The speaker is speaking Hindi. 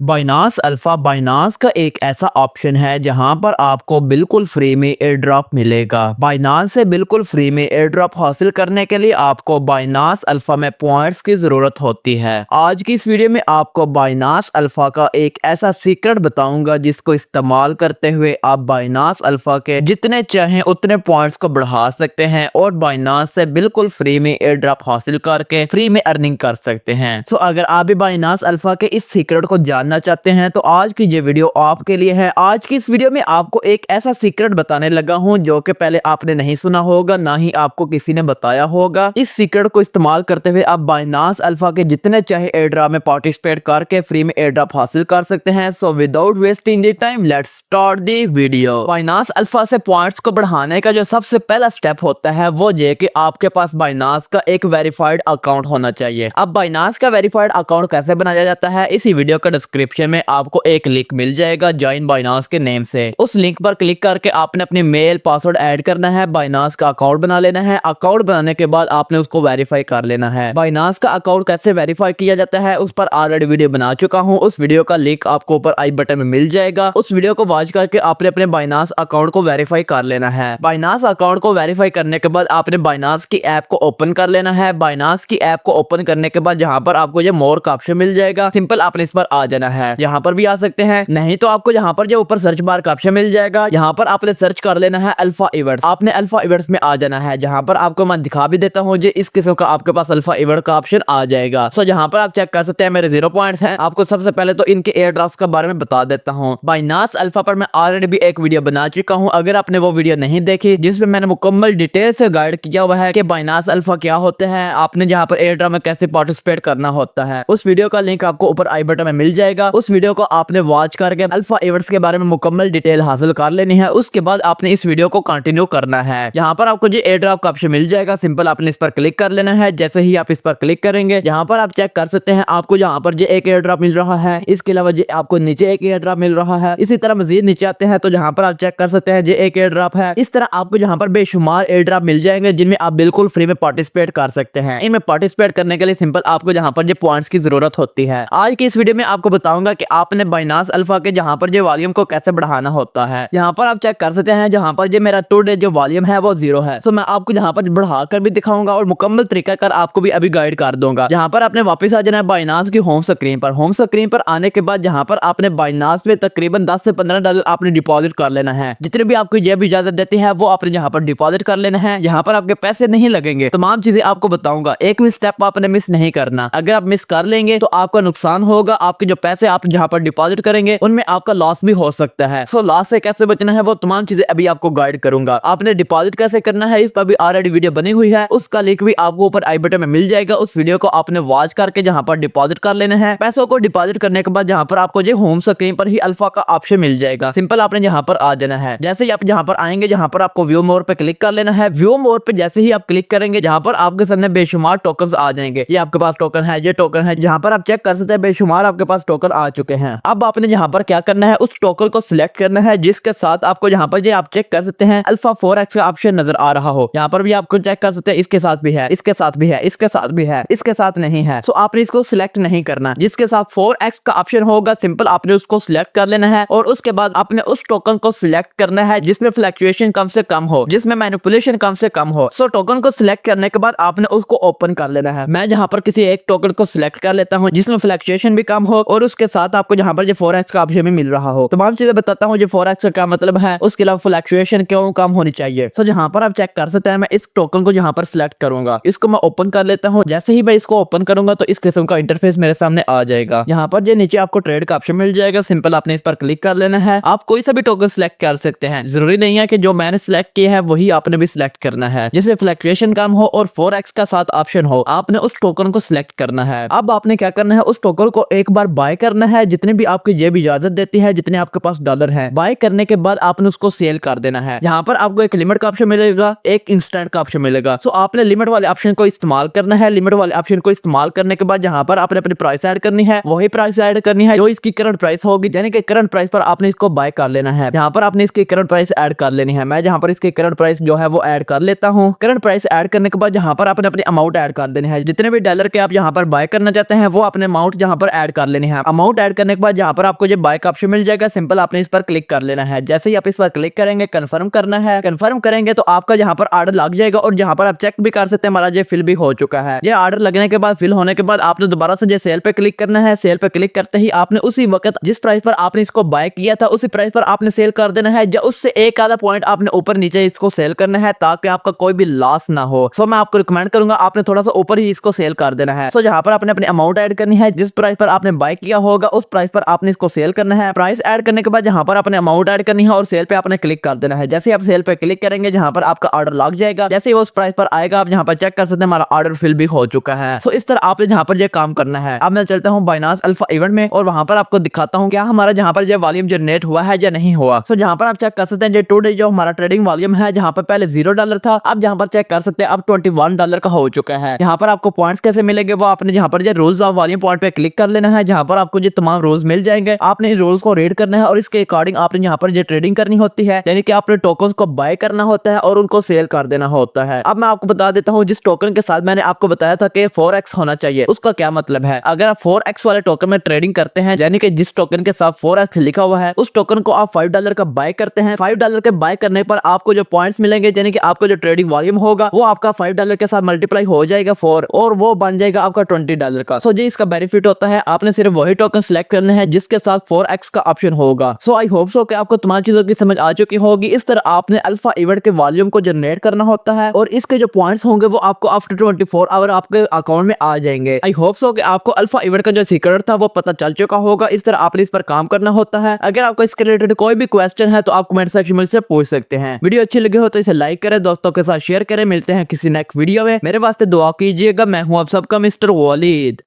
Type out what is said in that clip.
बाइनास अल्फा बाइनास का एक ऐसा ऑप्शन है जहां पर आपको बिल्कुल फ्री में एयर ड्रॉप मिलेगा। बाइनास से बिल्कुल फ्री में एयर ड्रॉप हासिल करने के लिए आपको बाइनास अल्फा में पॉइंट्स की जरूरत होती है। आज की इस वीडियो में आपको बाइनास अल्फा का एक ऐसा सीक्रेट बताऊंगा जिसको इस्तेमाल करते हुए आप बाइनास अल्फा के जितने चाहें उतने पॉइंट्स को बढ़ा सकते हैं और बाइनास से बिल्कुल फ्री में एयर ड्रॉप हासिल करके फ्री में अर्निंग कर सकते हैं। सो अगर आप भी बाइनास अल्फा के इस सीक्रेट को जानना चाहते हैं तो आज की ये वीडियो आपके लिए है। आज की इस वीडियो में आपको एक ऐसा सीक्रेट बताने लगा हूं जो कि पहले आपने नहीं सुना होगा, ना ही आपको किसी ने बताया होगा। इस सीक्रेट को इस्तेमाल करते हुए आप बाइनास अल्फा के जितने चाहे एयर ड्रॉप में पार्टिसिपेट करके फ्री में एयर ड्रॉप हासिल कर सकते हैं। So without wasting the time let's start the video. बाइनास alpha से पॉइंट्स को बढ़ाने का जो सबसे पहला स्टेप होता है वो ये कि आपके पास बाइनास का एक वेरीफाइड अकाउंट होना चाहिए। अब बाइनास का वेरीफाइड अकाउंट कैसे बनाया जाता है, इसी वीडियो का डिस्क्रिप्शन में आपको एक लिंक मिल जाएगा जॉइन बाइनास के नेम से। उस लिंक पर क्लिक करके आपने अपनी मेल पासवर्ड ऐड करना है, बाइनास का अकाउंट बना लेना है। अकाउंट बनाने के बाद आपने उसको वेरीफाई कर लेना है। बाइनास का अकाउंट कैसे वेरीफाई किया जाता है उस पर ऑलरेडी वीडियो बना चुका हूं, उस वीडियो का लिंक आपको ऊपर आई बटन में मिल जाएगा। उस वीडियो को वॉच करके आपने अपने बाइनास अकाउंट को वेरीफाई कर लेना है। बाइनास अकाउंट को वेरीफाई करने के बाद आपने बाइनास की ऐप को ओपन कर लेना है। बाइनास की ऐप को ओपन करने के बाद जहां पर आपको ये मोर का ऑप्शन मिल जाएगा, सिंपल आपने इस पर आ जाना है। यहाँ पर भी आ सकते हैं, नहीं तो आपको यहाँ पर जो ऊपर सर्च बार का ऑप्शन मिल जाएगा, यहाँ पर आपने सर्च कर लेना है अल्फा इवेंट्स। आपने अल्फा इवेंट्स में आ जाना है, जहाँ पर आपको मैं दिखा भी देता हूँ इस किस्म का आपके पास अल्फा इवेंट का ऑप्शन आ जाएगा। सो जहाँ पर आप चेक कर सकते हैं मेरे 0 पॉइंट्स हैं। आपको सबसे पहले तो इनके एयर ड्रॉप्स के बारे में बता देता हूँ। बाइनास अल्फा पर मैं ऑलरेडी भी एक वीडियो बना चुका हूँ, अगर आपने वो वीडियो नहीं देखी जिसमें मैंने मुकम्मल डिटेल से गाइड किया हुआ है कि बाइनास अल्फा क्या होते हैं, आपने जहाँ पर एयर ड्रॉप में कैसे पार्टिसिपेट करना होता है, उस वीडियो का लिंक आपको ऊपर आई बटन में मिल जाएगा। उस वीडियो को आपने वॉच करके अल्फा इवेंट्स के बारे में मुकम्मल डिटेल हासिल कर लेनी है। उसके बाद आपने इस वीडियो को कंटिन्यू करना है। यहाँ पर आपको जो एयर ड्रॉप का ऑप्शन मिल जाएगा, सिंपल आपने इस पर क्लिक कर लेना है। जैसे ही आप इस पर क्लिक करेंगे, यहाँ पर आप चेक कर सकते हैं आपको यहाँ पर जो एक एयर ड्रॉप मिल रहा है, इसके अलावा जो आपको नीचे एक एयर ड्रॉप मिल रहा है। इसी तरह मजीद नीचे आते हैं तो जहाँ पर आप चेक कर सकते हैं जो एक एयर ड्रॉप है। इस तरह आपको यहाँ पर बेशुमार एयर ड्रॉप मिल जाएंगे जिनमें आप बिल्कुल फ्री में पार्टिसिपेट कर सकते हैं। इनमें पार्टिसिपेट करने के लिए सिंपल आपको यहाँ पर जो पॉइंट्स की जरूरत होती है। आज की इस वीडियो में आपको बताऊंगा कि आपने बाइनास अल्फा के जहाँ पर जो वॉल्यूम को कैसे बढ़ाना होता है। यहाँ पर आप चेक कर सकते हैं जहाँ पर जो मेरा टुडे जो वॉल्यूम है वो 0 है। सो मैं आपको यहाँ पर बढ़ाकर भी दिखाऊंगा और मुकम्मल तरीका कर आपको भी अभी गाइड कर दूंगा। यहाँ पर आपने वापस आ जाना है बाइनास की होम स्क्रीन पर। होम स्क्रीन पर आने के बाद यहाँ पर आपने बाइनास में तकरीबन 10 से 15 डॉलर आपने डिपॉजिट कर लेना है। जितने भी आपको ये भी इजाजत देती है वो आपने यहाँ पर डिपॉजिट कर लेना है। यहाँ पर आपके पैसे नहीं लगेंगे, तमाम चीजें आपको बताऊंगा, एक भी स्टेप आपने मिस नहीं करना। अगर आप मिस कर लेंगे तो आपका नुकसान होगा। आपके जो पैसे आप जहाँ पर डिपॉजिट करेंगे उनमें आपका लॉस भी हो सकता है। सो लॉस से कैसे बचना है वो तमाम चीजें अभी आपको गाइड करूंगा। आपने डिपॉजिट कैसे करना है इस पर भी ऑलरेडी वीडियो बनी हुई है, उसका लिंक भी आपको ऊपर आई बटन में मिल जाएगा। उस वीडियो को आपने वॉच करके जहाँ पर डिपॉजिट कर लेना है। पैसों को डिपॉजिट करने के बाद जहाँ पर आपको जो होम स्क्रीन पर ही अल्फा का ऑप्शन मिल जाएगा, सिंपल आपने यहाँ पर आ जाना है। जैसे ही आप जहाँ पर आएंगे, जहाँ पर आपको व्यू मोर पे क्लिक कर लेना है। व्यू मोर पे जैसे ही आप क्लिक करेंगे, जहाँ पर आपके सामने बेशुमार टोकन आ जाएंगे। ये आपके पास टोकन है, ये टोकन है, जहाँ पर आप चेक कर सकते हैं बेशुमार आपके पास टोकन आ चुके हैं। अब आपने यहाँ पर क्या करना है, उस टोकन को सिलेक्ट करना है जिसके साथ आपको यहाँ पर आप चेक कर सकते हैं अल्फा 4x का ऑप्शन नजर आ रहा हो। यहाँ पर भी आपको चेक कर सकते हैं इसके साथ भी है, इसके साथ भी है, इसके साथ भी है, इसके साथ नहीं है। सो आपने इसको सिलेक्ट नहीं करना। जिसके साथ 4x का ऑप्शन होगा, सिंपल आपने उसको सिलेक्ट कर लेना है और उसके बाद आपने उस टोकन को सिलेक्ट करना है जिसमें फ्लक्चुएशन कम से कम हो, जिसमें मैनिपुलेशन कम से कम हो। सो टोकन को सिलेक्ट करने के बाद आपने उसको ओपन कर लेना है। मैं जहाँ पर किसी एक टोकन को सिलेक्ट कर लेता हूँ जिसमें फ्लक्चुएशन भी कम हो और उसके साथ आपको जहाँ पर 4x का ऑप्शन भी मिल रहा हो। तमाम चीजें बताता हूँ 4x का क्या मतलब है, उसके अलावा फ्लक्चुएशन क्यों कम होनी चाहिए। सो जहाँ पर आप चेक कर सकते हैं मैं इस टोकन को जहाँ पर सिलेक्ट करूंगा, इसको मैं ओपन कर लेता हूँ। जैसे ही मैं इसको ओपन करूंगा तो इस किस्म का इंटरफेस मेरे सामने आ जाएगा। यहाँ पर जो नीचे आपको ट्रेड का ऑप्शन मिल जाएगा, सिंपल आपने इस पर क्लिक कर लेना है। आप कोई सा भी टोकन सिलेक्ट कर सकते हैं, जरूरी नहीं है कि जो मैंने सिलेक्ट किया है वही आपने भी सिलेक्ट करना है। जिसमें फ्लक्चुएशन कम हो और 4x का साथ ऑप्शन हो, आपने उस टोकन को सिलेक्ट करना है। अब आपने क्या करना है, उस टोकन को एक बार बाय करना है, जितने भी आपकी ये भी इजाजत देती है, जितने आपके पास डॉलर है। बाय करने के बाद आपने उसको सेल कर देना है। यहाँ पर आपको एक लिमिट का ऑप्शन मिलेगा, एक इंस्टेंट का ऑप्शन मिलेगा। सो आपने लिमिट वाले ऑप्शन को इस्तेमाल करना है। लिमिट वाले ऑप्शन को इस्तेमाल करने के बाद यहाँ पर आपने अपनी प्राइस ऐड करनी है, वही प्राइस ऐड करनी है जो इसकी करंट प्राइस होगी, यानी कि करंट प्राइस पर आपने इसको बाय कर लेना है। यहाँ पर आपने इसकी करंट प्राइस ऐड कर लेनी है। मैं यहाँ पर इसकी करंट प्राइस जो है वो ऐड कर लेता हूँ। करंट प्राइस ऐड करने के बाद यहाँ पर आपने अपनी अमाउंट ऐड कर देनी है। जितने भी डॉलर के आप यहाँ पर बाय करना चाहते हैं वो अपने अमाउंट यहाँ पर ऐड कर लेनी है। अमाउंट ऐड करने के बाद यहाँ पर आपको जो बाय का ऑप्शन मिल जाएगा, सिंपल आपने इस पर क्लिक कर लेना है। जैसे ही आप इस पर क्लिक करेंगे, कंफर्म करना है, कंफर्म करेंगे तो आपका यहाँ पर ऑर्डर लग जाएगा और यहाँ पर आप चेक भी कर सकते हैं हमारा ये फिल भी हो चुका है। ये ऑर्डर लगने के बाद, फिल होने के बाद आपने दोबारा से जो सेल पे क्लिक करना है। सेल पे क्लिक करते ही आपने उसी वक्त जिस प्राइस पर आपने इसको बाय किया था उसी प्राइस पर आपने सेल कर देना है, या उससे एक आधा पॉइंट आपने ऊपर नीचे इसको सेल करना है ताकि आपका कोई भी लॉस ना हो। सो मैं आपको रिकमेंड करूंगा आपने थोड़ा सा ऊपर ही इसको सेल कर देना है। सो यहाँ पर आपने अपनी अमाउंट ऐड करनी है, जिस प्राइस पर आपने बाय किया होगा उस प्राइस पर आपने इसको सेल करना है। प्राइस ऐड करने के बाद यहाँ पर अपने अमाउंट ऐड करनी है और सेल पे आपने क्लिक कर देना है। जैसे आप सेल पे क्लिक करेंगे जहाँ पर आपका ऑर्डर लग जाएगा, जैसे वो उस प्राइस पर आएगा आप यहाँ पर चेक कर सकते हैं हमारा ऑर्डर फिल भी हो चुका है। सो इस तरह आपने जहाँ पर ये काम करना है। अब मैं चलता हूँ बाइनांस अल्फा इवेंट में और वहां पर आपको दिखाता हूँ क्या हमारा जहाँ पर ये वॉल्यूम जनरेट हुआ है या नहीं हुआ। सो जहाँ पर आप चेक कर सकते हैं ये टुडे जो हमारा ट्रेडिंग वॉल्यूम है, जहाँ पर पहले $0 था, अब जहाँ पर चेक कर सकते हैं अब $21 का हो चुका है। यहाँ पर आपको पॉइंट्स कैसे मिलेंगे वो आपने जहाँ पर रोज ऑफ वॉल्यूम पॉइंट पे क्लिक कर लेना है, जहाँ पर आपको ये तमाम रोज मिल जाएंगे। आपने इन रोज को रीड करना है और इसके अकॉर्डिंग आपने यहाँ पर ये ट्रेडिंग करनी होती है, यानी कि आपने टोकन को बाय करना होता है और उनको सेल कर देना होता है। अब मैं आपको बता देता हूँ जिस टोकन के साथ मैंने आपको बताया था कि 4x होना चाहिए, उसका क्या मतलब है। अगर आप 4x वाले टोकन में ट्रेडिंग करते हैं, यानी कि जिस टोकन के साथ 4x लिखा हुआ है उस टोकन को आप $5 का बाय करते हैं, $5 के बाय करने पर आपको जो पॉइंट्स मिलेंगे, यानी कि आपको जो ट्रेडिंग वॉल्यूम होगा वो आपका $5 के साथ मल्टीप्लाई हो जाएगा 4 और वो बन जाएगा आपका $20 का। सो जी इसका बेनिफिट होता है आपने सिर्फ वही टोकन सिलेक्ट करने हैं जिसके साथ 4x का ऑप्शन होगा। सो आई होप सो कि आपको तमाम चीजों की समझ आ चुकी होगी। इस तरह आपने अल्फा इवेंट के वॉल्यूम को जनरेट करना होता है और इसके जो पॉइंट्स होंगे वो आपको आफ्टर 24 आवर आपके अकाउंट में आ जाएंगे। आई होप सो कि आपको अल्फा इवेंट का जो सीक्रेट था वो पता चल चुका होगा। इस तरह आपने इस पर काम करना होता है। अगर आपको इसके रिलेटेड कोई भी क्वेश्चन है तो आप कमेंट सेक्शन में से पूछ सकते हैं। वीडियो अच्छी लगी हो तो इसे लाइक करें, दोस्तों के साथ शेयर करें। मिलते हैं किसी नेक्स्ट वीडियो में। मेरे वास्ते दुआ कीजिएगा। मैं हूं आप सबका मिस्टर वलीद।